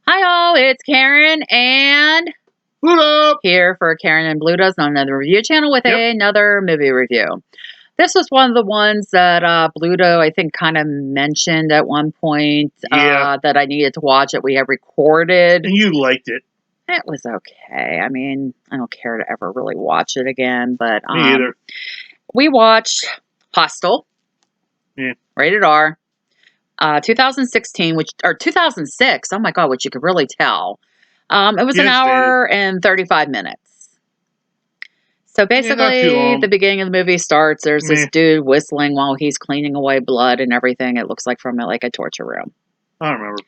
Hi all, it's Karen and Pluto! here for Karen and Bluto's another review channel with Yep. another movie review. This was one of the ones that Bluto I think kind of mentioned at one point Yeah. that I needed to watch it. We have recorded. And you liked it. It was okay. I mean, I don't care to ever really watch it again, but Me either. we watched Hostel, Yeah. rated R, 2016, or 2006. Oh my God, which you could really tell. It was an Yeah, it's dated. hour and 35 minutes. So Yeah, not too basically, long. the beginning of the movie starts. There's this Meh. dude whistling while he's cleaning away blood and everything. It looks like from like a torture room. I don't remember.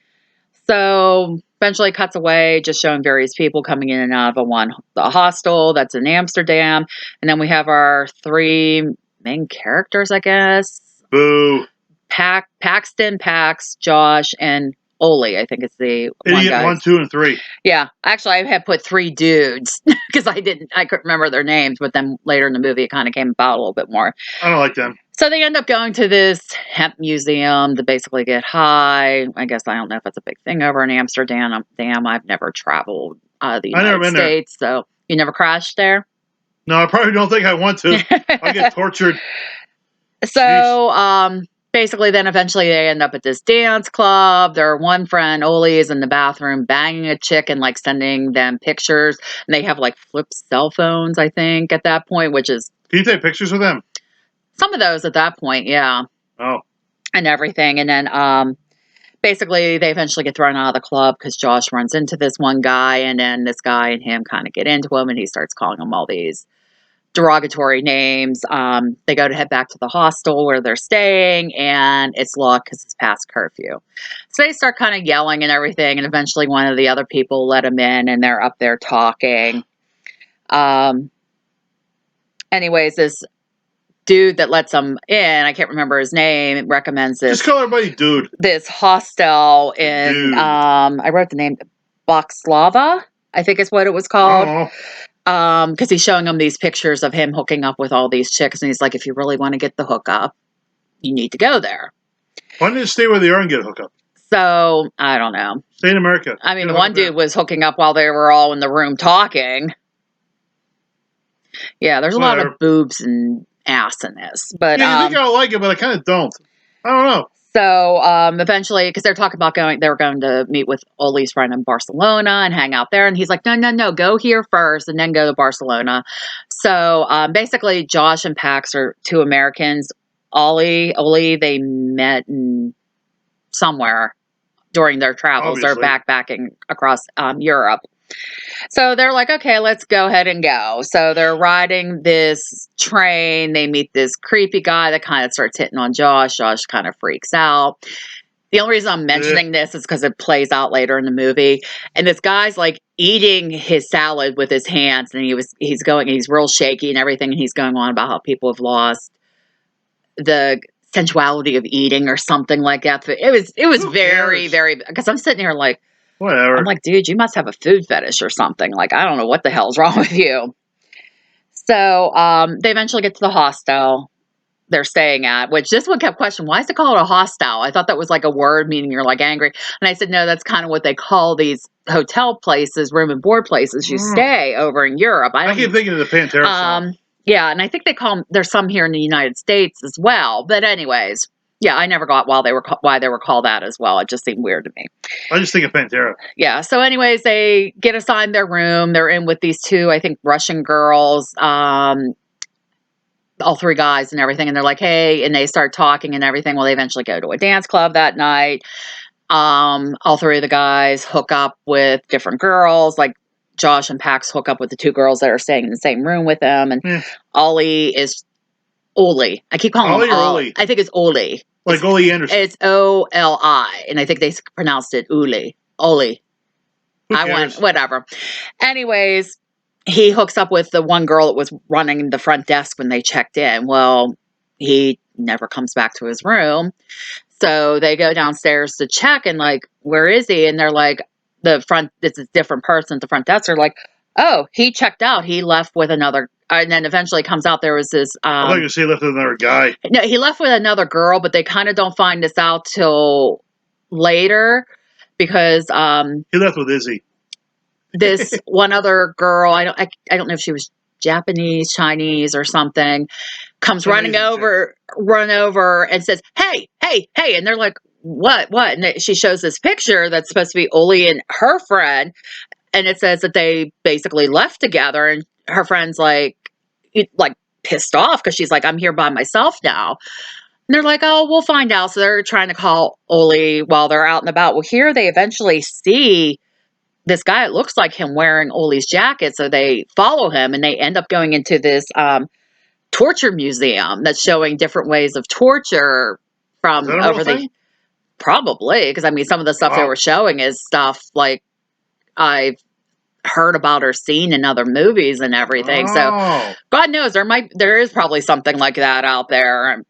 So eventually cuts away, just showing various people coming in and out of the hostel that's in Amsterdam. And then we have our three main characters, I guess. Boo. Paxton, Pax, Josh, and Oli, I think it's the one Idiot guy. 1, 2, and 3. Yeah, actually, I had put three dudes because I couldn't remember their names, but then later in the movie, it kind of came about a little bit more. I don't like them. So they end up going to this hemp museum to basically get high. I guess I don't know if it's a big thing over in Amsterdam. Damn, I've never traveled the I've never United been there. States, so you never crashed there. No, I probably don't think I want to. I get tortured. So, basically, then eventually they end up at this dance club. Their one friend, Oli, is in the bathroom banging a chick and like sending them pictures. And they have like flip cell phones, I think, at that point, which is Can you take pictures with them? some of those at that point, yeah. Oh. And everything. And then, basically, they eventually get thrown out of the club because Josh runs into this one guy. And then this guy and him kind of get into him and he starts calling him all these derogatory names. They go to head back to the hostel where they're staying, and it's locked because it's past curfew. So they start kind of yelling and everything, and eventually one of the other people let them in, and they're up there talking. Anyways, this dude that lets them in, I can't remember his name, recommends Just call everybody dude. this hostel in, Dude. I wrote the name, Boxlava, I think is what it was I called. don't know. Because he's showing them these pictures of him hooking up with all these chicks, and he's like, if you really want to get the hookup, you need to go there. Why don't you stay where they are and get a hookup? So, I don't know. Stay in America. I mean, Get a the one hookup there. dude was hooking up while they were all in the room talking. Yeah, there's a lot Whatever. of boobs and ass in this. But, Yeah, you think I'll like it, but I kind of don't. I don't know. so, eventually, because they're talking about they were going to meet with Oli's friend in Barcelona and hang out there. And he's like, no, go here first and then go to Barcelona. So, basically, Josh and Pax are two Americans. Oli, they met somewhere during their travels. Obviously. They're backpacking across Europe. So they're like, okay, let's go ahead and go. So they're riding this train. They meet this creepy guy that kind of starts hitting on Josh. Josh kind of freaks out. The only reason I'm mentioning this is because it plays out later in the movie. And this guy's like eating his salad with his hands, and he's real shaky and everything. And he's going on about how people have lost the sensuality of eating or something like that. It was Who very, cares? very, because I'm sitting here like, Whatever. I'm like, dude, you must have a food fetish or something. Like, I don't know what the hell's wrong with you. So they eventually get to the hostel they're staying at, which this one kept questioning, why is it called a hostel? I thought that was like a word meaning you're like angry. And I said, no, that's kind of what they call these hotel places, room and board places you stay over in Europe. I keep thinking of the Pantera song. Yeah, and I think they call them, there's some here in the United States as well. But anyways, yeah, I never got why they were called that as well. It just seemed weird to me. I just think of Pantera. Yeah. So, anyways, they get assigned their room. They're in with these two, I think, Russian girls, all three guys and everything. And they're like, hey, and they start talking and everything. Well, they eventually go to a dance club that night. All three of the guys hook up with different girls. Like Josh and Pax hook up with the two girls that are staying in the same room with them. And Oli is Oli. I keep calling him Oli. I think it's Oli. Like Ole Anderson. It's Oli, and I think they pronounced it Uli. Oli. Whatever. Anyways, he hooks up with the one girl that was running the front desk when they checked in. Well, he never comes back to his room. So they go downstairs to check and like, where is he? And they're like, it's a different person at the front desk. They're like, oh, he checked out. He left with another. And then eventually comes out there was this. I thought you said he left with another guy. No, he left with another girl, but they kind of don't find this out till later because He left with Izzy. this one other girl, I don't know if she was Japanese, Chinese, or something, comes running over, run over and says, "Hey, hey, hey!" And they're like, "What? What?" And she shows this picture that's supposed to be Oli and her friend, and it says that they basically left together, and her friend's like pissed off because she's like, "I'm here by myself now." And they're like, "Oh, we'll find out." So they're trying to call Oli while they're out and about. Well, here they eventually see this guy. It looks like him wearing Oli's jacket, so they follow him, and they end up going into this torture museum that's showing different ways of torture Is from that a real over the thing? probably because I mean some of the stuff they Wow. were showing is stuff like I've heard about or seen in other movies and everything. So Oh. God knows there is probably something like that out there.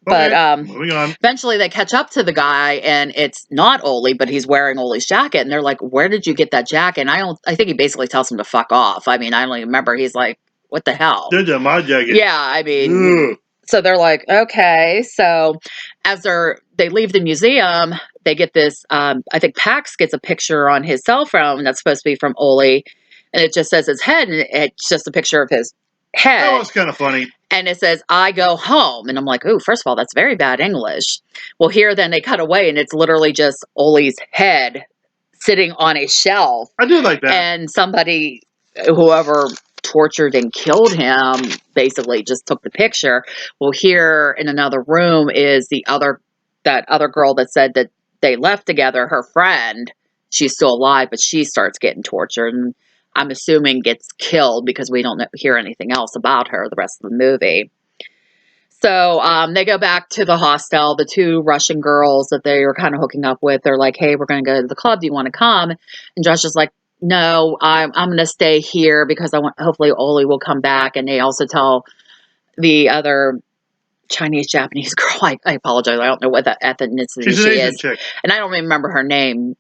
But Okay. Moving on. eventually they catch up to the guy and it's not Oli, but he's wearing Oli's jacket. And they're like, "Where did you get that jacket?" And I think he basically tells him to fuck off. I mean, I don't even remember. He's like, "What the hell?" Did that my jacket? Yeah, I mean, Ugh. so they're like, "Okay." So as they leave the museum, they get this. I think Pax gets a picture on his cell phone that's supposed to be from Oli, and it just says his head, and it's just a picture of his That head. was kind of funny. And it says, "I go home." And I'm like, "Ooh, first of all, that's very bad English." Well, here then they cut away and it's literally just Oli's head sitting on a shelf. I do like that. And somebody, whoever tortured and killed him, basically just took the picture. Well, here in another room is that other girl that said that they left together, her friend. She's still alive, but she starts getting tortured. And I'm assuming gets killed because we don't hear anything else about her the rest of the movie. So they go back to the hostel. The two Russian girls that they were kind of hooking up with, they're like, "Hey, we're going to go to the club. Do you want to come?" And Josh is like, "No, I'm going to stay here because I want. Hopefully, Oli will come back." And they also tell the other Chinese Japanese girl. I apologize. I don't know what that ethnicity She's an she Asian is, chick. and I don't remember her name.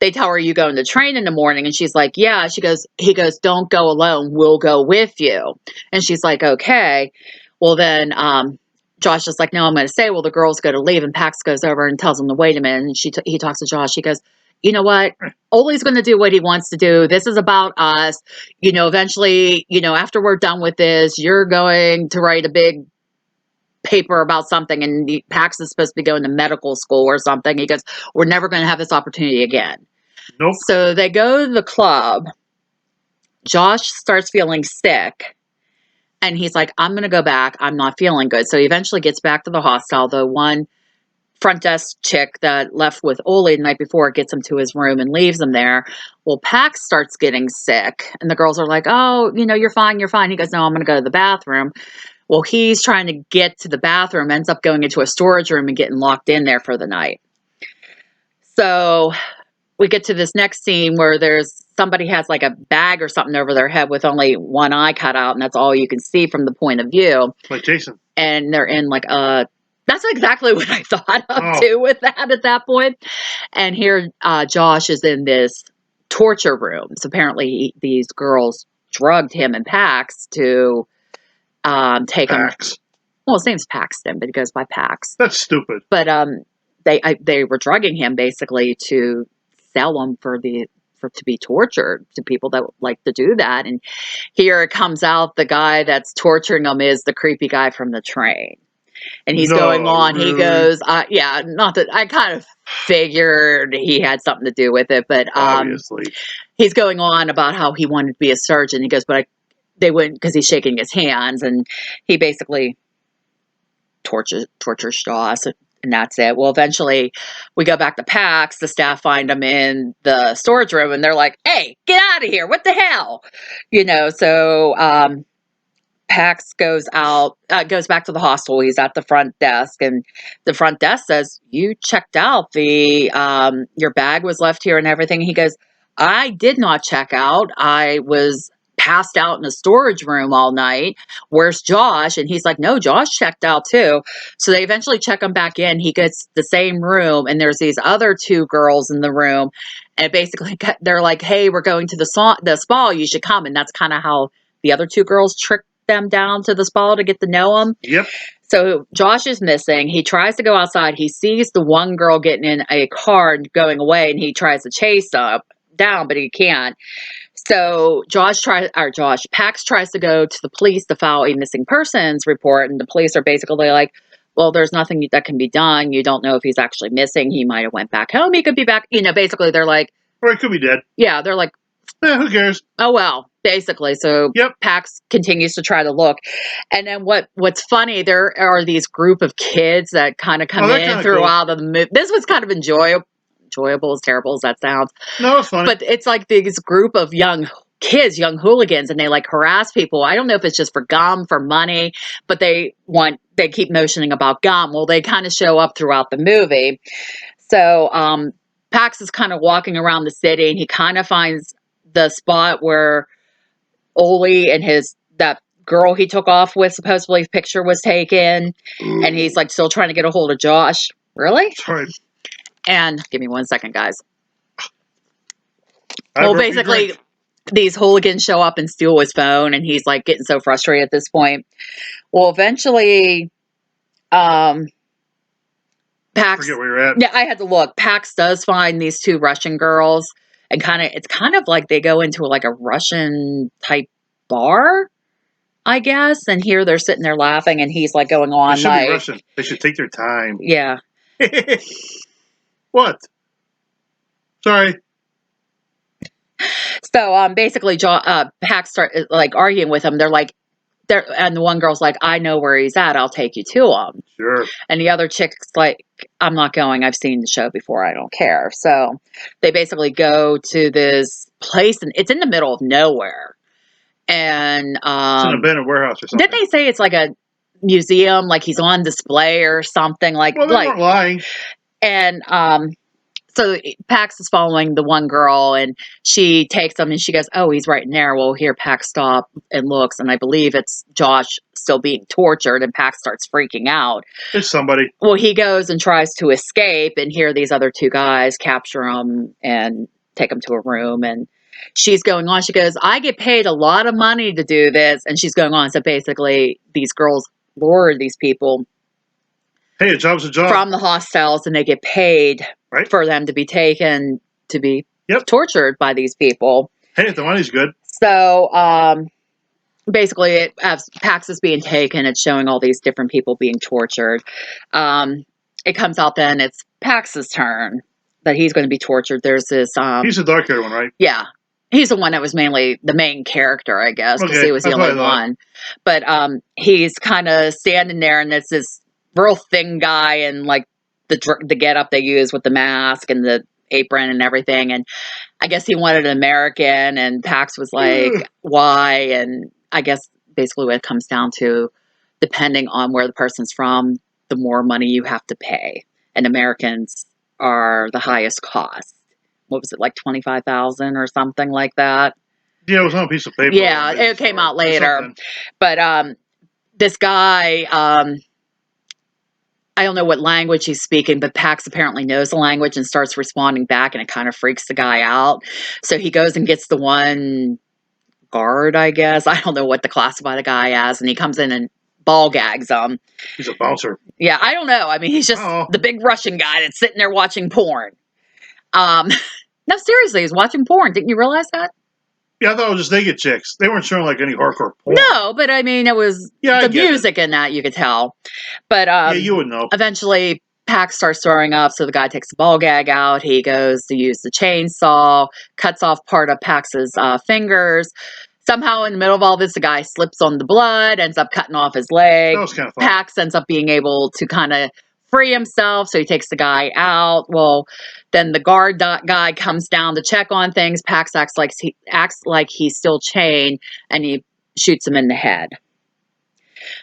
They tell her, "You go on the train in the morning," and she's like, "Yeah." He goes, "Don't go alone. We'll go with you." And she's like, "Okay." Well, then Josh is like, "No, I'm going to stay." Well, the girls go to leave, and Pax goes over and tells him to wait a minute. And he talks to Josh. He goes, "You know what? Oli's going to do what he wants to do. This is about us. Eventually, after we're done with this, you're going to write a big paper about something, and Pax is supposed to be going to medical school or something." He goes, "We're never going to have this opportunity again." Nope. So they go to the club. Josh starts feeling sick. And he's like, "I'm going to go back. I'm not feeling good." So he eventually gets back to the hostel. The one front desk chick that left with Oli the night before gets him to his room and leaves him there. Well, Pax starts getting sick. And the girls are like, "Oh, you're fine. You're fine." He goes, "No, I'm going to go to the bathroom." Well, he's trying to get to the bathroom, ends up going into a storage room and getting locked in there for the night. So we get to this next scene where somebody has like a bag or something over their head with only one eye cut out, and that's all you can see from the point of view. Like Jason. And they're in like that's exactly what I thought of Oh. too with that at that point. And here Josh is in this torture room. So apparently these girls drugged him and Pax to take him. Pax. Well, his name's Paxton, but he goes by Pax. That's stupid. But they were drugging him basically to sell him to be tortured to people that like to do that. And here it comes out the guy that's torturing him is the creepy guy from the train. And he's going on. Really? He goes, yeah, not that I kind of figured he had something to do with it, but Obviously. he's going on about how he wanted to be a surgeon. He goes, but they wouldn't because he's shaking his hands, and he basically tortures Joss, and that's it. Well, eventually we go back to Pax. The staff find him in the storage room, and they're like, "Hey, get out of here. What the hell?" So Pax goes back to the hostel. He's at the front desk, and the front desk says, "You checked out. Your bag was left here and everything." He goes, "I did not check out. I was passed out in a storage room all night. Where's Josh?" And he's like, "No, Josh checked out too." So they eventually check him back in. He gets the same room, and there's these other two girls in the room, and basically they're like, "Hey, we're going to the spa. You should come." And that's kind of how the other two girls tricked them down to the spa to get to know him. Yep. So Josh is missing. He tries to go outside. He sees the one girl getting in a car and going away, and he tries to chase up down, but he can't. So Pax tries to go to the police to file a missing persons report, and the police are basically like, well, there's nothing that can be done. You don't know if he's actually missing. He might have went back home. He could be back. Basically they're like, Or he could be dead. yeah, they're like, Who cares? oh well, basically. So Yep. Pax continues to try to look. And then what's funny, there are these group of kids that kind of come in throughout the movie. This was kind of enjoyable, as terrible as that sounds. No, it's funny. But it's like this group of young kids, young hooligans, and they like harass people. I don't know if it's just for gum, for money, but they keep motioning about gum. Well, they kind of show up throughout the movie. So Pax is kind of walking around the city, and he kind of finds the spot where Oli and that girl he took off with, supposedly his picture was taken. Ooh. And he's like still trying to get a hold of Josh. Really? Sorry. And give me 1 second, guys. Well, basically, these hooligans show up and steal his phone, and he's like getting so frustrated at this point. Well, eventually, Pax. I forget where you're at. Yeah, I had to look. Pax does find these two Russian girls, and it's kind of like they go into like a Russian type bar, I guess. And here they're sitting there laughing, and he's like going on They should like, be Russian. They should take their time. Yeah. What? Sorry. So basically, Pax start like arguing with him. They're like, and the one girl's like, I know where he's at. I'll take you to him. Sure. And the other chick's like, I'm not going. I've seen the show before. I don't care. So they basically go to this place, and it's in the middle of nowhere. And it's an abandoned warehouse or something. Didn't they say it's like a museum, like he's on display or something? Like, well, they weren't lying. And so Pax is following the one girl, and she takes him, and she goes, oh, he's right in there. Well, here Pax stops and looks, and I believe it's Josh still being tortured, and Pax starts freaking out. It's somebody. Well, he goes and tries to escape, and here these other two guys capture him and take him to a room, and she's going on. She goes, I get paid a lot of money to do this, and she's going on. So basically, these girls lure these people. Hey, a job's a job. From the hostels, and they get paid for them to be taken to be tortured by these people. Hey, if the money's good. So basically, as Pax is being taken, it's showing all these different people being tortured. It comes out then it's Pax's turn that he's going to be tortured. There's this. He's the dark-haired one, right? Yeah. He's the one that was mainly the main character, I guess, because he was the only one. But he's kind of standing there, and it's this real thin guy, and like the getup they use with the mask and the apron and everything. And I guess he wanted an American, and Pax was like, why? And I guess basically what it comes down to, depending on where the person's from, the more money you have to pay. And Americans are the highest cost. What was it, like $25,000 or something like that? Yeah, it was on a piece of paper. Yeah, it came out later. But this guy, I don't know what language he's speaking, but Pax apparently knows the language and starts responding back, and it kind of freaks the guy out. So he goes and gets the one guard, I guess. I don't know what to classify the guy as, and he comes in and ball gags him. He's a bouncer. Yeah, I don't know. I mean, he's just the big Russian guy that's sitting there watching porn. No, seriously, he's watching porn. Didn't you realize that? Yeah, I thought it was just naked chicks. They weren't showing like any hardcore porn. No, but I mean, it was the music in that, you could tell. But yeah, you would know. Eventually, Pax starts throwing up, so the guy takes the ball gag out. He goes to use the chainsaw, cuts off part of Pax's fingers. Somehow, in the middle of all this, the guy slips on the blood, ends up cutting off his leg. That was kind of fun. Pax ends up being able to kind of free himself, so he takes the guy out. Well, then the guard guy comes down to check on things. Pax acts like he's still chained, and he shoots him in the head.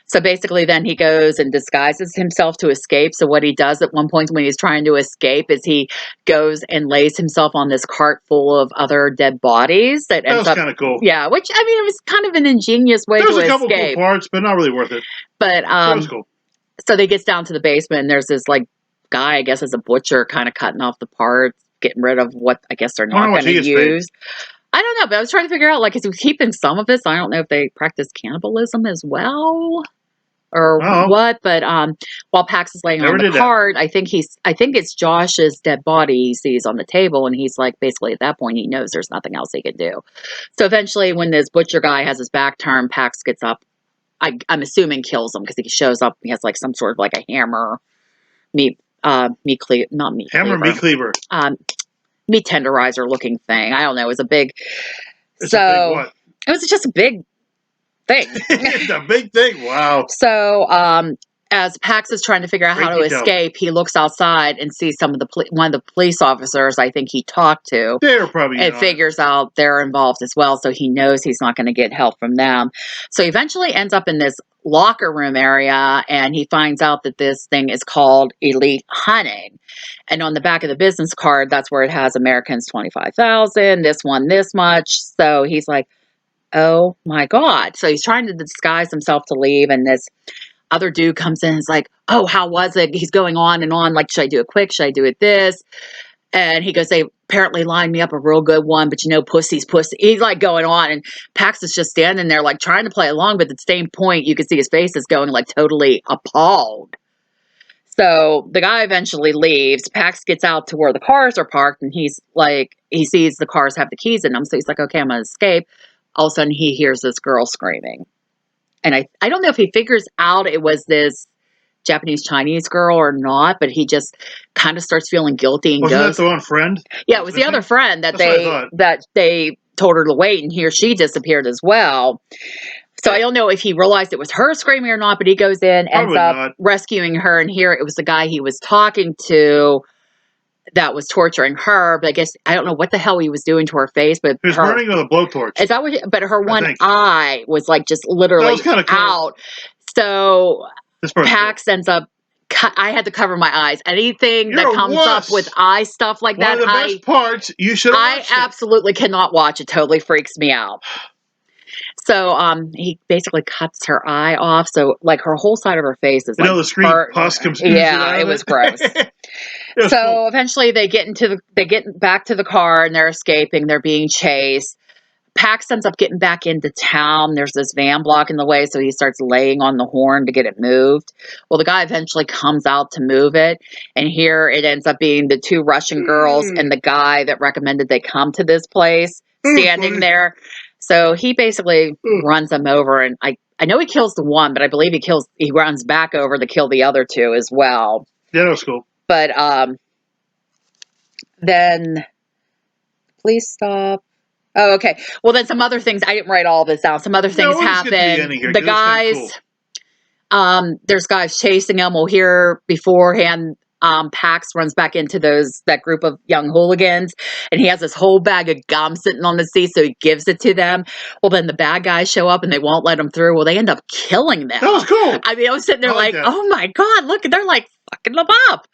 So basically, then he goes and disguises himself to escape. So what he does at one point when he's trying to escape is he goes and lays himself on this cart full of other dead bodies. That ends was kind of cool. Yeah, which, I mean, it was kind of an ingenious way to escape. There's a couple cool parts, but not really worth it. But it was cool. So they gets down to the basement, and there's this like guy, I guess, as a butcher, kind of cutting off the parts, getting rid of what I guess they're not going to use. I don't know, but I was trying to figure out, like, is he keeping some of this? I don't know if they practice cannibalism as well, or Oh. what, but while Pax is laying Never on the did that. cart, I think it's Josh's dead body he sees on the table, and he's like, basically at that point he knows there's nothing else he can do. So eventually, when this butcher guy has his back turned, Pax gets up. I'm assuming kills him because he shows up. He has like some sort of like a hammer, not meat Hammer cleaver, meat cleaver. meat tenderizer looking thing. I don't know. It was a big. It's a big what? It was just a big thing. It's a big thing. Wow. So, as Pax is trying to figure out how to escape, he looks outside and sees one of the police officers I think he talked to. They're probably and figures out they're involved as well, so he knows he's not going to get help from them. So he eventually ends up in this locker room area, and he finds out that this thing is called Elite Hunting. And on the back of the business card, that's where it has Americans 25,000, this one this much. So he's like, oh my God. So he's trying to disguise himself to leave, and this other dude comes in and is like, oh, how was it? He's going on and on, like, should I do it quick? Should I do it this? And he goes, they apparently lined me up a real good one, but pussy's pussy. He's like going on, and Pax is just standing there like trying to play along, but at the same point, you can see his face is going like totally appalled. So the guy eventually leaves. Pax gets out to where the cars are parked, and he's like, he sees the cars have the keys in them. So he's like, okay, I'm going to escape. All of a sudden, he hears this girl screaming. And I don't know if he figures out it was this Japanese Chinese girl or not, but he just kind of starts feeling guilty and Wasn't goes. That the one friend? Yeah, it was the other friend that they told her to wait, and he or she disappeared as well. So I don't know if he realized it was her screaming or not, but he goes in, ends up rescuing her, and here it was the guy he was talking to that was torturing her. But I guess I don't know what the hell he was doing to her face, but he was burning with a blowtorch. Is that what? But her one eye was like just literally out. So Pax ends up. I had to cover my eyes. Anything that comes up with eye stuff like that, one of the best parts you should. I absolutely cannot watch. It totally freaks me out. So he basically cuts her eye off. So like her whole side of her face is like the screen pus comes. Yeah, it was gross. So eventually they get back to the car and they're escaping. They're being chased. Pax ends up getting back into town. There's this van blocking the way, so he starts laying on the horn to get it moved. Well, the guy eventually comes out to move it, and here it ends up being the two Russian girls and the guy that recommended they come to this place standing there. So he basically runs them over, and I know he kills the one, but I believe he runs back over to kill the other two as well. Yeah, that was cool. But then please stop. Oh, okay. Well, then some other things. I didn't write all this down. Some other things happen. The guys, there's guys chasing him. We'll hear beforehand. Pax runs back into that group of young hooligans, and he has this whole bag of gum sitting on the seat, so he gives it to them. Well, then the bad guys show up, and they won't let them through. Well, they end up killing them. That was cool. I mean, I was sitting there like, oh my God, look, they're like fucking them up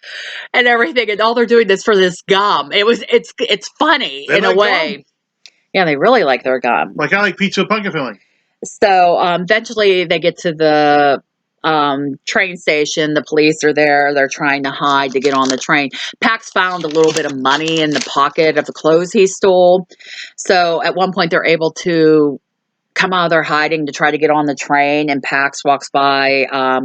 and everything, and all they're doing is for this gum. It's funny in a way. Gum. Yeah, they really like their gum. Like I like pizza with pumpkin filling. So eventually they get to the train station. The police are there. They're trying to hide to get on the train. Pax found a little bit of money in the pocket of the clothes he stole. So at one point they're able to come out of their hiding to try to get on the train. And Pax walks by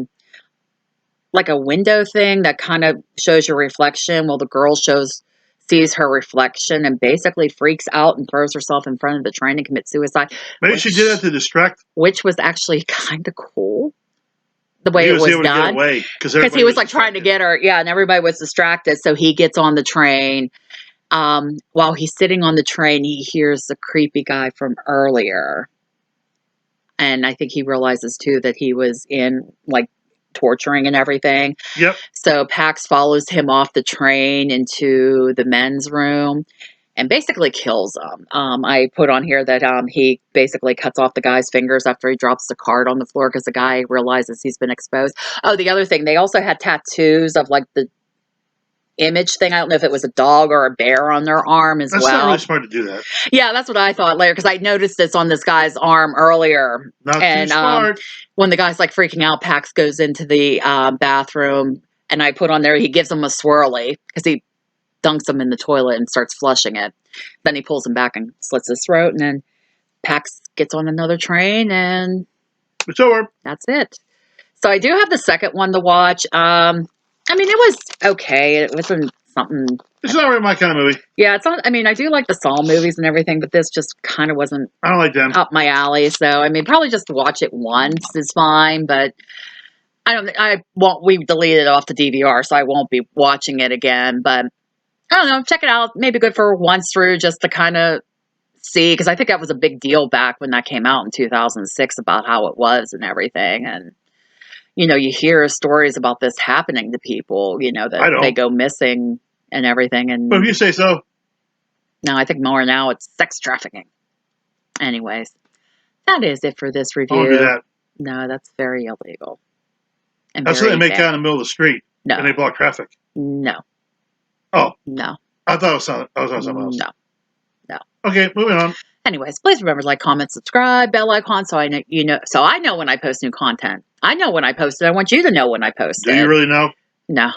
like a window thing that kind of shows your reflection. Well, the girl sees her reflection and basically freaks out and throws herself in front of the train and commits suicide. Maybe she did that to distract. Which was actually kind of cool. The way it was done. Because he was like trying to get her. Yeah, and everybody was distracted. So he gets on the train. While he's sitting on the train, he hears the creepy guy from earlier. And I think he realizes too that he was in like torturing and everything. Yep. So Pax follows him off the train into the men's room and basically kills him. I put on here that he basically cuts off the guy's fingers after he drops the card on the floor because the guy realizes he's been exposed. Oh, the other thing, they also had tattoos of like the image thing. I don't know if it was a dog or a bear on their arm as well. That's not really smart to do that. Yeah, that's what I thought later because I noticed this on this guy's arm earlier. Not too smart. When the guy's like freaking out, Pax goes into the bathroom and I put on there, he gives him a swirly because he dunks him in the toilet and starts flushing it. Then he pulls him back and slits his throat, and then Pax gets on another train and it's over. That's it. So I do have the second one to watch. I mean, it was okay. It wasn't something. It's not really my kind of movie. Yeah, it's not. I mean, I do like the Saw movies and everything, but this just kind of wasn't I don't like them. up my alley. So I mean, probably just to watch it once is fine. But I don't. I won't. We deleted it off the DVR, so I won't be watching it again. But I don't know. Check it out. Maybe good for once through, just to kind of see, because I think that was a big deal back when that came out in 2006 about how it was and everything. And you hear stories about this happening to people. I That don't. they go missing and everything. And But if you say so. no, I think more now it's sex trafficking. Anyways, that is it for this I review. don't do that. No, that's very illegal. And That's what very they make bad. out in the middle of the street. No. And they block traffic. No. Oh. No. I thought it was something else. No. No. Okay, moving on. Anyways, please remember to like, comment, subscribe, bell icon, so I know so I know when I post new content. I know when I post it. I want you to know when I post it. Do you really know? No.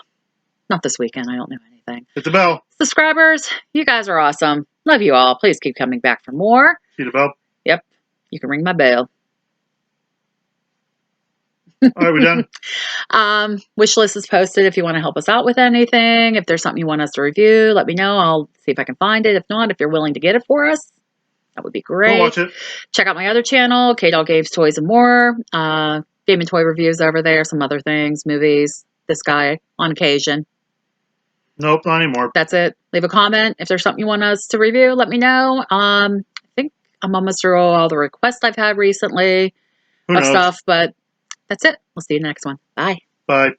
Not this weekend. I don't know anything. Hit the bell. Subscribers, you guys are awesome. Love you all. Please keep coming back for more. See the bell? Yep. You can ring my bell. All right, we're done. Wish list is posted if you want to help us out with anything. If there's something you want us to review, let me know. I'll see if I can find it. If not, if you're willing to get it for us, that would be great. We'll watch it. Check out my other channel, K-Doll Games Toys and More. Game and toy reviews over there, some other things, movies, this guy on occasion. Nope, not anymore. That's it. Leave a comment. If there's something you want us to review, let me know. I think I'm almost through all the requests I've had recently Who of knows? stuff, but that's it. We'll see you in the next one. Bye. Bye.